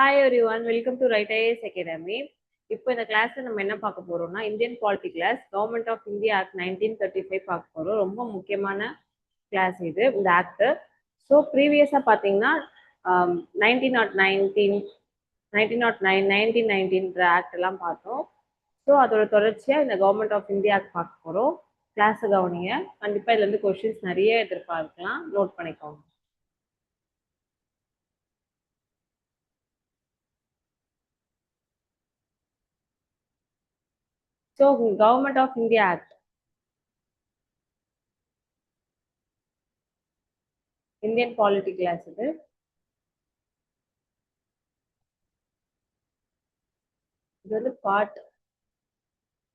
Hi everyone, welcome to Right IAS Academy. இப்போ இந்த கிளாஸ்ல நம்ம என்ன பார்க்க போறோம்னா Indian polity class government of India act 1935 பார்க்க போறோம். ரொம்ப முக்கியமான கிளாஸ் இது இந்த ஆக்ட். ஸோ ப்ரீவியஸாக பார்த்தீங்கன்னா 1909 ஆக்ட் எல்லாம் பார்த்தோம். ஸோ அதோட தொடர்ச்சியாக இந்த கவர்மெண்ட் ஆஃப் இந்தியா ஆக்ட் பார்க்க போறோம். கிளாஸை கவனிங்க. கண்டிப்பாக இதுல இருந்து கொஸ்டின்ஸ் நிறைய எதிர்பார்க்கலாம். நோட் பண்ணிக்கோங்க. So government of India act Indian polity class இது வந்து பார்ட்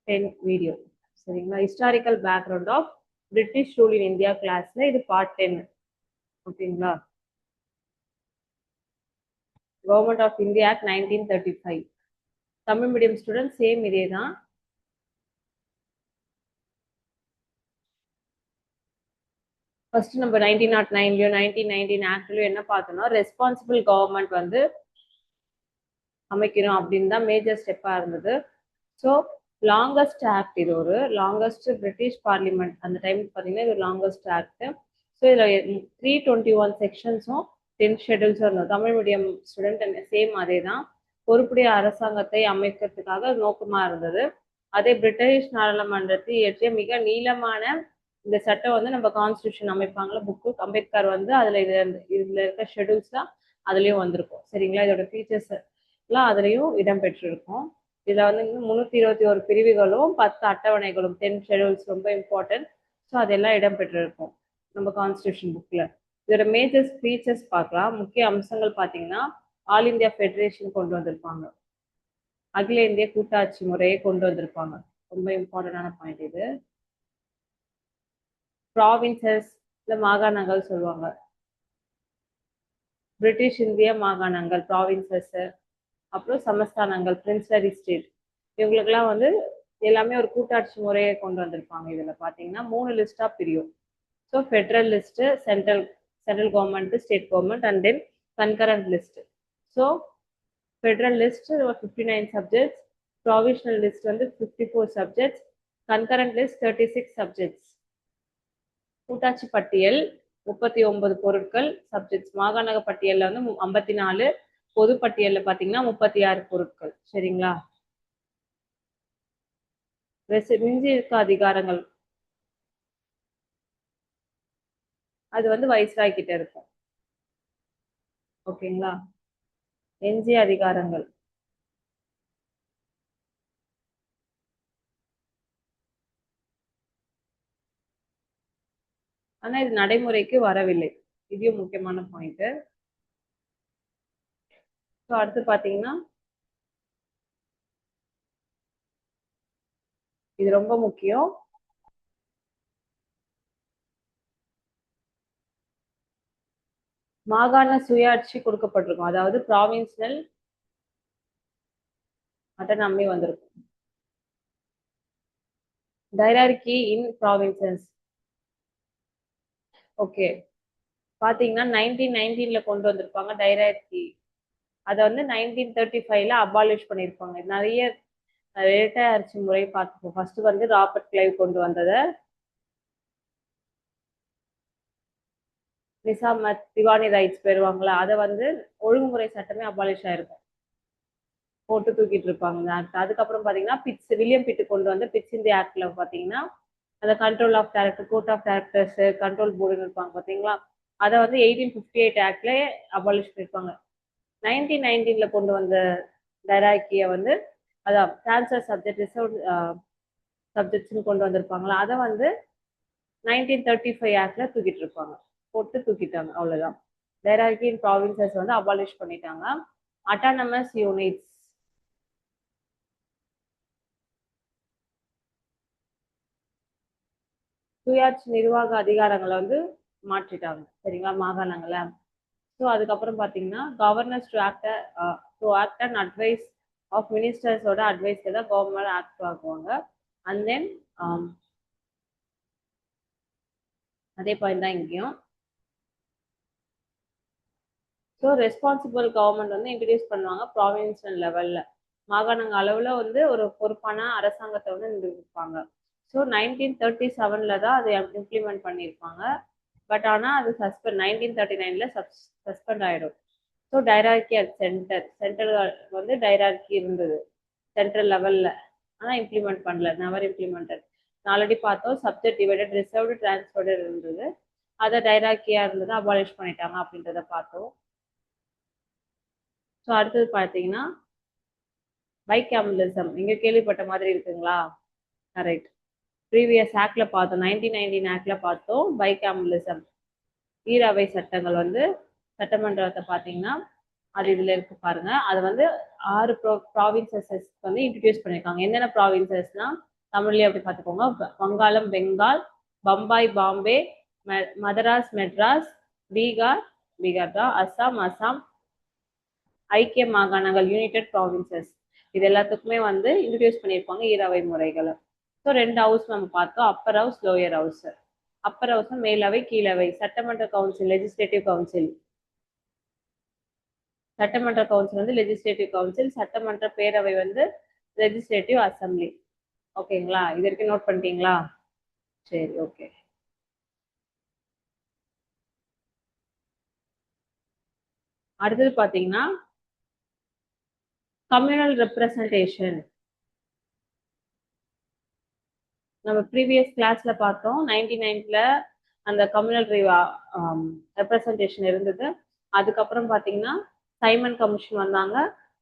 10 வீடியோ. சரிங்களா? Historical background of British rule in India கிளாஸ்ல இது பார்ட் 10. ஓகேங்களா? Government of India act 1935. Tamil medium student same இதே தான். ஃபர்ஸ்ட் நம்ம 1909லயோ 1919 ஆக்ட்லயோ என்ன பார்த்தோம்னா ரெஸ்பான்சிபிள் கவர்மெண்ட் வந்து அமைக்கணும் அப்படின்னு தான் மேஜர் ஸ்டெப்பா இருந்தது. ஸோ லாங்கஸ்ட் ஆக்ட் இது, ஒரு லாங்கஸ்ட் பிரிட்டிஷ் பார்லிமெண்ட் அந்த டைம் பார்த்தீங்கன்னா இது லாங்கஸ்ட் ஆக்ட். ஸோ இதில் 321 செக்ஷன்ஸும் 10 ஷெடியூல்ஸும் இருந்தது. தமிழ் மீடியம் ஸ்டூடெண்ட் சேம் அதே தான். பொறுப்புடைய அரசாங்கத்தை அமைக்கிறதுக்காக நோக்கமா இருந்தது. அதே பிரிட்டிஷ் நாடாளுமன்றத்தை இயற்றிய மிக நீளமான இந்த சட்டம் வந்து நம்ம கான்ஸ்டியூஷன் அமைப்பாங்களா புக்கு, அம்பேத்கர் வந்து அதுல இதுல இருக்க ஷெடியூல்ஸ் தான் அதுலயும் வந்திருக்கும். சரிங்களா? இதோட ஃபீச்சர்ஸ் எல்லாம் அதுலயும் இடம்பெற்றிருக்கும். இதுல வந்து 321 பிரிவுகளும் 10 அட்டவணைகளும் 10 ஷெடியூல்ஸ் ரொம்ப இம்பார்ட்டன்ட். ஸோ அதெல்லாம் இடம்பெற்றிருக்கும் நம்ம கான்ஸ்டியூஷன் புக்ல. இதோட மேஜர் ஃபீச்சர்ஸ் பார்க்கலாம். முக்கிய அம்சங்கள் பார்த்தீங்கன்னா ஆல் இந்தியா ஃபெடரேஷன் கொண்டு வந்திருப்பாங்க, அகில இந்திய கூட்டாட்சி முறையை கொண்டு வந்திருப்பாங்க. ரொம்ப இம்பார்ட்டன்டான பாயிண்ட் இது. ப்ராவின்சஸ் இல்ல மாகாணங்கள் சொல்லுவாங்க, பிரிட்டிஷ் இந்திய மாகாணங்கள் ப்ராவின்சஸ். அப்புறம் சமஸ்தானங்கள் பிரின்ஸ்லரி ஸ்டேட். இவங்களுக்கெல்லாம் வந்து எல்லாமே ஒரு கூட்டாட்சி முறையை கொண்டு வந்திருப்பாங்க. இதுல பாத்தீங்கன்னா 3 லிஸ்டா பிரியும். So federal list, central government, state government, and then concurrent list. So federal list 59 subjects, provisional list வந்து 54 சப்ஜெக்ட்ஸ், கன்கரண்ட் லிஸ்ட் 36 சப்ஜெக்ட்ஸ். கூட்டாட்சி பட்டியல் 39 பொருட்கள் சப்ஜெக்ட்ஸ். மாகாண பட்டியல்ல வந்து 54, பொது பட்டியல்ல பாத்தீங்கன்னா 36 பொருட்கள். சரிங்களா? மிஞ்சி இருக்க அதிகாரங்கள் அது வந்து வைஸ்ராய் கிட்ட இருக்கும். ஓகேங்களா? எஞ்சிய அதிகாரங்கள் ஆனா இது நடைமுறைக்கு வரவில்லை. இதுவும் முக்கியமான பாயிண்ட். ஸோ அடுத்து பாத்தீங்கன்னா இது ரொம்ப முக்கியம். மாகாண சுயாட்சி கொடுக்கப்பட்டிருக்கும், அதாவது ப்ராவின்சியல் அட்டானமி வந்திருக்கும். டைரார்கி இன் ப்ராவின்சஸ். ஓகே, பாத்தீங்கன்னா 1919ல கொண்டு வந்திருப்பாங்க டைரார்கி. அதை வந்து 1935ல அபாலிஷ் பண்ணியிருப்பாங்க. நிறைய இரட்டை ஆட்சி முறை பார்த்துப்போம். ஃபர்ஸ்ட் வந்து ராபர்ட் கிளைவ் கொண்டு வந்ததை, நிசாமத் திவானி ரைட்ஸ் பெறுவாங்களா, அதை வந்து ஒழுங்குமுறை சட்டமே அபாலிஷ் ஆயிருக்கும், போட்டு தூக்கிட்டு இருப்பாங்க இந்த ஆக்ட். அதுக்கப்புறம் பாத்தீங்கன்னா வில்லியம் பிட்டு கொண்டு வந்து பிட்ஸ் இந்தியா ஆக்ட்ல பாத்தீங்கன்னா அந்த control of director, court of directors, control போர்டுன்னு இருப்பாங்க பாத்தீங்களா, அதை வந்து 1858 ஆக்ட்ல அபாலிஷ் பண்ணிருப்பாங்க. 1919ல கொண்டு வந்த டைராக்கிய வந்து அதான் டிரான்ஸ்ஃபர் சப்ஜெக்ட், ரிசர்வ் சப்ஜெக்ட்ஸ்னு கொண்டு வந்திருப்பாங்களா, அதை வந்து 1935 ஆக்ட்ல தூக்கிட்டு இருப்பாங்க, போட்டு தூக்கிட்டாங்க. அவ்வளவுதான். டைராக்கி இன் ப்ராவின்சஸ் வந்து அபாலிஷ் பண்ணிட்டாங்க. அட்டானமஸ் யூனிட்ஸ், சுயாட்சி நிர்வாக அதிகாரங்களை வந்து மாற்றிட்டாங்க. சரிங்களா? மாகாணங்களை. ஸோ அதுக்கப்புறம் பார்த்தீங்கன்னா governors to act and advice of மினிஸ்டர்ஸோட அட்வைஸ்க்கு தான் கவர்மெண்ட் ஆக்ட் ஆக்குவாங்க. அண்ட் தென் அதே பாயிண்ட் தான் இங்கேயும். ஸோ ரெஸ்பான்சிபிள் கவர்மெண்ட் வந்து இன்ட்ரடியூஸ் பண்ணுவாங்க ப்ராவின்சியல் லெவலில், மாகாணங்கள் அளவில் வந்து ஒரு பொறுப்பான அரசாங்கத்தை வந்து நிரூபிப்பாங்க. ஸோ 1937 தான் அதை இம்ப்ளிமெண்ட் பண்ணியிருப்பாங்க. பட் ஆனால் அது 1939 சஸ்பெண்ட் ஆகிடும். ஸோ டைரார்கி அட் சென்டர் வந்து டைரார்கி இருந்தது சென்ட்ரல் லெவலில், ஆனால் இம்ப்ளிமெண்ட் பண்ணல, நெவர் இம்ப்ளிமெண்டட். ஆல்ரெடி பார்த்தோம் சப்ஜெக்ட் டிவைடட் ரிசர்வ்டு டிரான்ஸ்ஃபர்டு இருந்தது, அதை டைரார்கியாக இருந்தது அபாலிஷ் பண்ணிட்டாங்க அப்படின்றத பார்த்தோம். ஸோ அடுத்தது பார்த்தீங்கன்னா பைகேமலிசம், இங்கே கேள்விப்பட்ட மாதிரி இருக்குங்களா? கரெக்ட். ப்ரீவியஸ் ஆக்ட்ல பார்த்தோம், 1919 ஆக்ட்ல பார்த்தோம் பைகேமலிசம், ஈரவை சட்டங்கள் வந்து சட்டமன்றத்தை பார்த்தீங்கன்னா அது இதில் இருக்கு பாருங்க. அது வந்து 6 ப்ராவின்சஸ் வந்து இன்ட்ரடியூஸ் பண்ணியிருக்காங்க. என்னென்ன ப்ராவின்சஸ்னா தமிழ்லேயே அப்படி பார்த்துக்கோங்க, வங்காளம் பெங்கால், பம்பாய் பாம்பே, மதராஸ் மெட்ராஸ், பீகார் தான், அசாம், ஐக்கிய மாகாணங்கள் யுனைடெட் ப்ராவின்சஸ், இது எல்லாத்துக்குமே வந்து இன்ட்ரடியூஸ் பண்ணியிருப்பாங்க ஈரவை முறைகளை. ஸோ 2 ஹவுஸ் நம்ம பார்த்தோம், Appar house lower house. Appar house மேலவை கீழவை, சட்டமன்ற கவுன்சில் லெஜிஸ்லேட்டிவ் கவுன்சில், சட்டமன்ற கவுன்சில் வந்து லெஜிஸ்லேட்டிவ் கவுன்சில், சட்டமன்ற பேரவை வந்து லெஜிஸ்லேட்டிவ் அசம்பிளி. ஓகேங்களா? இது வரைக்கும் நோட் பண்ணிட்டீங்களா? சரி, ஓகே. அடுத்தது பார்த்தீங்கன்னா கம்யூனல் ரெப்ரசன்டேஷன். நம்ம ப்ரீவியஸ் கிளாஸ்ல பார்த்தோம் 1990 அந்த கம்யூனல் ரெப்ரசன்டேஷன் இருந்தது. அதுக்கப்புறம் பார்த்தீங்கன்னா சைமன் கமிஷன் வந்தாங்க.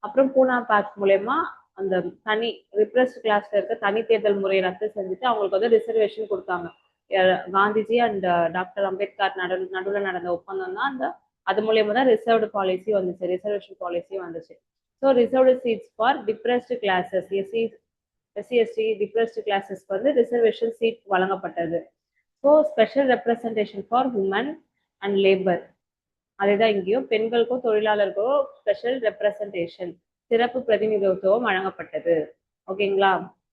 அப்புறம் பூனா பேக்ட் மூலயமா அந்த தனி ரிப்ரஸ்ட் கிளாஸ்ல இருக்க தனி தேர்தல் முறையை ரத்து செஞ்சுட்டு அவங்களுக்கு வந்து ரிசர்வேஷன் கொடுத்தாங்க. காந்திஜி அண்ட் டாக்டர் அம்பேத்கர் நடுவில் நடந்த ஒப்பந்தம் தான் அந்த, அது மூலயமா தான் ரிசர்வ்டு பாலிசி வந்துச்சு, ரிசர்வேஷன் பாலிசி வந்துச்சு. So reserved seats for depressed classes, SC depressed கிளாஸஸ்க்கு வந்து ரிசர்வேஷன் சீட் வழங்கப்பட்டது. So special representation for women and labour, அதுதான் இங்கேயும் பெண்களுக்கும் தொழிலாளர்களுக்கும் ஸ்பெஷல் ரெப்ரசன்டேஷன், சிறப்பு பிரதிநிதித்துவம் வழங்கப்பட்டது. ஓகேங்களா?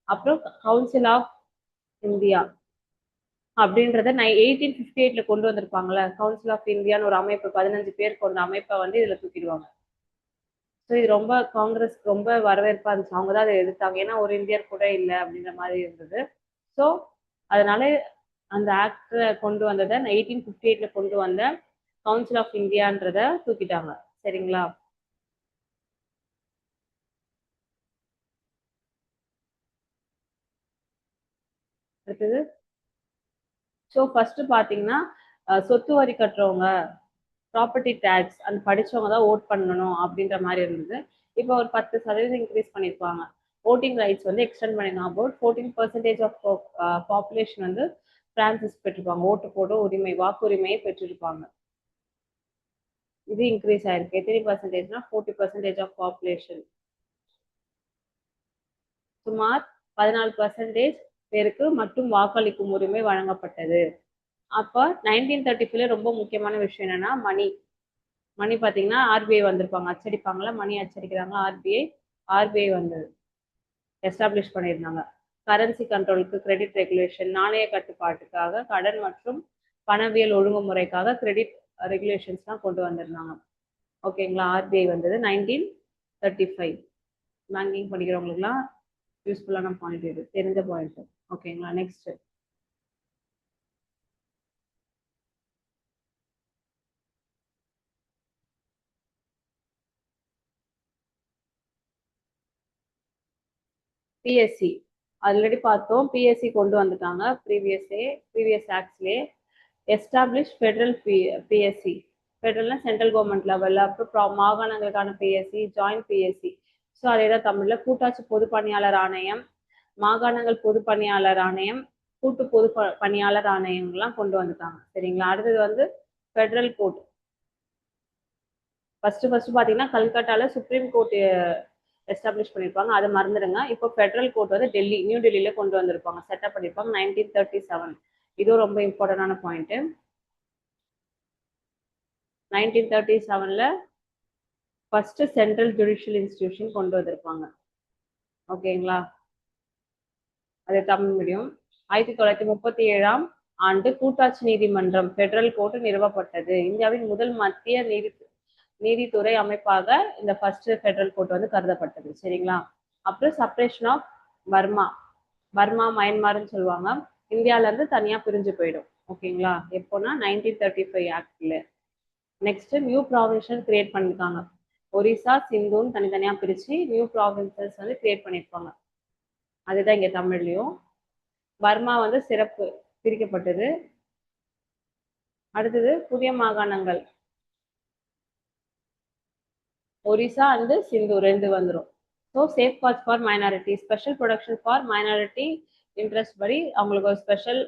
அப்புறம் கவுன்சில் ஆஃப் இந்தியா அப்படின்றத 1858 கொண்டு வந்திருப்பாங்கல்ல, கவுன்சில் ஆஃப் இந்தியான்னு ஒரு அமைப்பு, 15 பேர் கொண்ட அமைப்பை வந்து இதுல தூக்கிடுவாங்க. ஸோ இது ரொம்ப காங்கிரஸ் ரொம்ப வரவேற்பா இருந்துச்சு, அவங்க தான் அதை எதிர்த்தாங்க, ஏன்னா ஒரு இந்தியர் கூட இல்லை அப்படின்ற மாதிரி இருந்தது. ஸோ அதனால அந்த ஆக்டை கொண்டு வந்ததை 1858 கொண்டு வந்த கவுன்சில் ஆஃப் இந்தியான்றத தூக்கிட்டாங்க. சரிங்களா? அடுத்தது ஸோ ஃபர்ஸ்ட் பார்த்தீங்கன்னா சொத்து வரி கட்டுறவங்க, ப்ராப்பர்ட்டி டேக்ஸ் அந்த படிச்சவங்க தான் ஓட் பண்ணணும் அப்படின்ற மாதிரி இருந்தது. இப்போ ஒரு 10% இன்க்ரீஸ் பண்ணியிருப்பாங்க. ஓட்டிங் ரைட்ஸ் வந்து எக்ஸ்டெண்ட் பண்ணிருக்காங்க. அபவுட் 14% ஆஃப் பாப்புலேஷன் வந்து பிரான்சஸ் பெற்றிருப்பாங்க, ஓட்டு போட உரிமை, வாக்குரிமையை பெற்றிருப்பாங்க. இது இன்க்ரீஸ் ஆயிருக்கு. எத்தனை பர்சன்டேஜ்னா 40% ஆஃப் பாப்புலேஷன். சுமார் 14% பேருக்கு மட்டும் வாக்களிக்கும் உரிமை வழங்கப்பட்டது. அப்போ 1935 ரொம்ப முக்கியமான விஷயம் என்னன்னா மணி பார்த்தீங்கன்னா ஆர்பிஐ வந்திருப்பாங்க, அச்சடிப்பாங்களா, மணி அச்சடிக்கிறாங்க, ஆர்பிஐ வந்து எஸ்டாப்ளிஷ் பண்ணியிருந்தாங்க. கரன்சி கண்ட்ரோலுக்கு, கிரெடிட் ரெகுலேஷன், நாணய கட்டுப்பாட்டுக்காக, கடன் மற்றும் பணவியல் ஒழுங்குமுறைக்காக கிரெடிட் ரெகுலேஷன்ஸ்லாம் கொண்டு வந்திருந்தாங்க. ஓகேங்களா? ஆர்பிஐ வந்தது 1935. பேங்கிங் படிக்கிறவங்களுக்குலாம் யூஸ்ஃபுல்லான பாயிண்ட், இது தெரிஞ்ச பாயிண்ட். ஓகேங்களா? நெக்ஸ்ட் பிஎஸ்சி ஆல்ரெடி பார்த்தோம். பிஎஸ்சி கொண்டு வந்துட்டாங்க ப்ரீவியஸ் ஆக்ட்ஸ்லேயே. எஸ்டாப்ளிஷ் ஃபெடரல் பிஎஸ்சி, ஃபெடரல்னா சென்ட்ரல் கவர்மெண்ட் லெவலில், அப்புறம் மாகாணங்களுக்கான பிஎஸ்சி, ஜாயிண்ட் பிஎஸ்சி. ஸோ அதே தான் தமிழில் கூட்டாட்சி பொது பணியாளர் ஆணையம், மாகாணங்கள் பொது பணியாளர் ஆணையம், கூட்டு பொது பணியாளர் ஆணையங்கள்லாம் கொண்டு வந்துட்டாங்க. சரிங்களா? அடுத்தது வந்து ஃபெடரல் கோர்ட். ஃபர்ஸ்ட் பார்த்தீங்கன்னா கல்கட்டால சுப்ரீம் கோர்ட் எஸ்டாப்ளிஷ் பண்ணியிருப்பாங்க, அதை மறந்துடுங்க. இப்போ ஃபெடரல் கோர்ட் வந்து நியூ டெல்லியில கொண்டு வந்திருப்பாங்க, செட்டப் பண்ணியிருப்பாங்க 1937. இதுவும் ரொம்ப இம்பார்ட்டன்டான point. 1937 first central judicial institution கொண்டு வந்திருப்பாங்க. ஓகேங்களா? அது தமிழ் மீடியம். 1937 ஆண்டு கூட்டாட்சி நீதிமன்றம் ஃபெடரல் கோர்ட் நிறுவப்பட்டது. இந்தியாவின் முதல் மத்திய நீதித்துறை அமைப்பாக இந்த ஃபர்ஸ்ட் ஃபெடரல் கோர்ட் வந்து கருதப்பட்டது. சரிங்களா? அப்புறம் செப்பரேஷன் ஆஃப் பர்மா, பர்மா மயன்மார்னு சொல்லுவாங்க, இந்தியால இருந்து தனியா பிரிஞ்சு போயிடும். ஓகேங்களா? எப்போனா 1935 ஆக்ட்ல. நெக்ஸ்ட் நியூ ப்ராவின்ஷன் கிரியேட் பண்ணிருக்காங்க. ஒரிசா சிந்துன்னு தனித்தனியா பிரிச்சு நியூ ப்ராவின்சஸ் வந்து கிரியேட் பண்ணிருப்பாங்க. அதுதான் இங்க தமிழ்லயும். பர்மா வந்து சிறப்பு பிரிக்கப்பட்டது. அடுத்தது புதிய மாகாணங்கள் ஒரிசா அண்ட் சிந்து ரெண்டு வந்துடும். So safeguards for minority, special protection for minority interest படி அவங்களுக்கு ஒரு ஸ்பெஷல்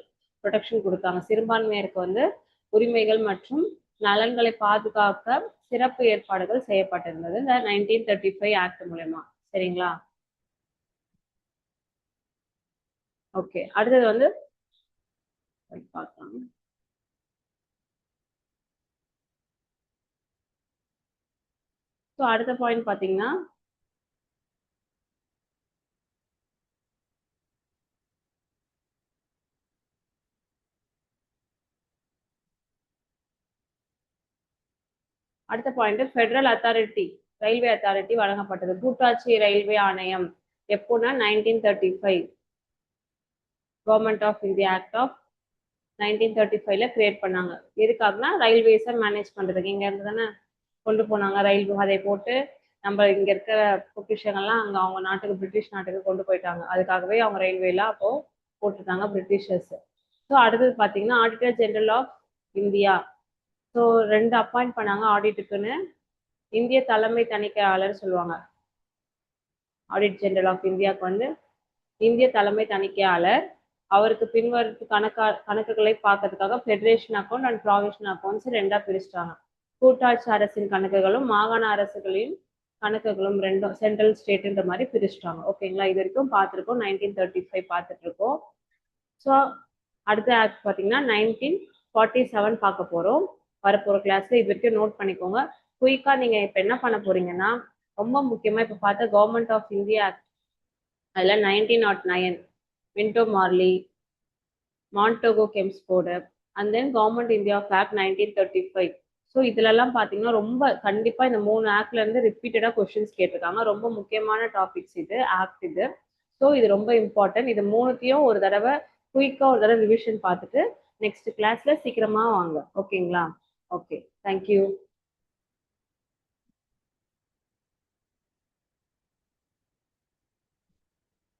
ப்ரொடெக்ஷன் கொடுத்தாங்க. சிறுபான்மையருக்கு வந்து உரிமைகள் மற்றும் நலன்களை பாதுகாக்க சிறப்பு ஏற்பாடுகள் செய்யப்பட்டிருந்தது இந்த 1935 ஆக்ட் மூலமா. சரிங்களா? ஓகே, அடுத்தது வந்து பார்க்கலாம். ஸோ அடுத்த பாயிண்ட் பார்த்தீங்கன்னா அடுத்த point federal authority, railway authority வழங்கப்பட்டது. கூட்டாட்சி ரயில்வே ஆணையம் எப்போனா 1935 government of India act of 1935ல கிரியேட் பண்ணாங்க. எதுக்காகனா ரயில்வேஸை மேனேஜ் பண்றதுக்கு. இங்க இருந்து தானே கொண்டு போனாங்க ரயில், அதை போட்டு நம்ம இங்க இருக்கிற பொக்கிஷங்கள்லாம் அங்க அவங்க நாட்டுக்கு, பிரிட்டிஷ் நாட்டுக்கு கொண்டு போயிட்டாங்க. அதுக்காகவே அவங்க ரயில்வேலாம் அப்போ போட்டுட்டாங்க பிரிட்டிஷர்ஸ். ஸோ அடுத்தது பார்த்தீங்கன்னா auditor general of India. So ரெண்டு அப்பாயிண்ட் பண்ணாங்க ஆடிட்டுக்குன்னு. இந்திய தலைமை தணிக்கையாளர் சொல்லுவாங்க. ஆடிட் ஜெனரல் ஆஃப் இந்தியாவுக்கு வந்து இந்திய தலைமை தணிக்கையாளர். அவருக்கு பின்வரும் கணக்குகளை பார்க்கறதுக்காக federation account and provision accounts ரெண்டா பிரிச்சுட்டாங்க. கூட்டாட்சி அரசின் கணக்குகளும் மாகாண அரசுகளின் கணக்குகளும் ரெண்டும் சென்ட்ரல் ஸ்டேட்ன்ற மாதிரி பிரிச்சுட்டாங்க. ஓகேங்களா? இது வரைக்கும் பார்த்துருக்கோம். 1935 பார்த்துட்டு இருக்கோம். ஸோ அடுத்த ஆக்ட் பார்த்தீங்கன்னா 1947 பார்க்க போறோம் வரப்போற கிளாஸ்ல. இது வரைக்கும் நோட் பண்ணிக்கோங்க. குயிக்கா நீங்க இப்ப என்ன பண்ண போறீங்கன்னா, ரொம்ப முக்கியமா இப்ப பார்த்த கவர்மெண்ட் ஆஃப் இந்தியா ஆக்ட், அதுல 1909 Minto Morley, Montagu Chelmsford, and then government India of act 1935. So இதுலலாம் பார்த்தீங்கன்னா ரொம்ப கண்டிப்பா இந்த 3 ஆக்ட்ல இருந்து ரிப்பீட்டடா கொஸ்டின்ஸ் கேட்டிருக்காங்க. ரொம்ப முக்கியமான டாபிக்ஸ் இது, ஆக்ட் இது. ஸோ இது ரொம்ப இம்பார்ட்டன்ட். இது மூணுத்தையும் ஒரு தடவை குயிக்கா ஒரு தடவை ரிவிஷன் பார்த்துட்டு நெக்ஸ்ட் கிளாஸ்ல சீக்கிரமா வாங்க. ஓகேங்களா? Okay, thank you.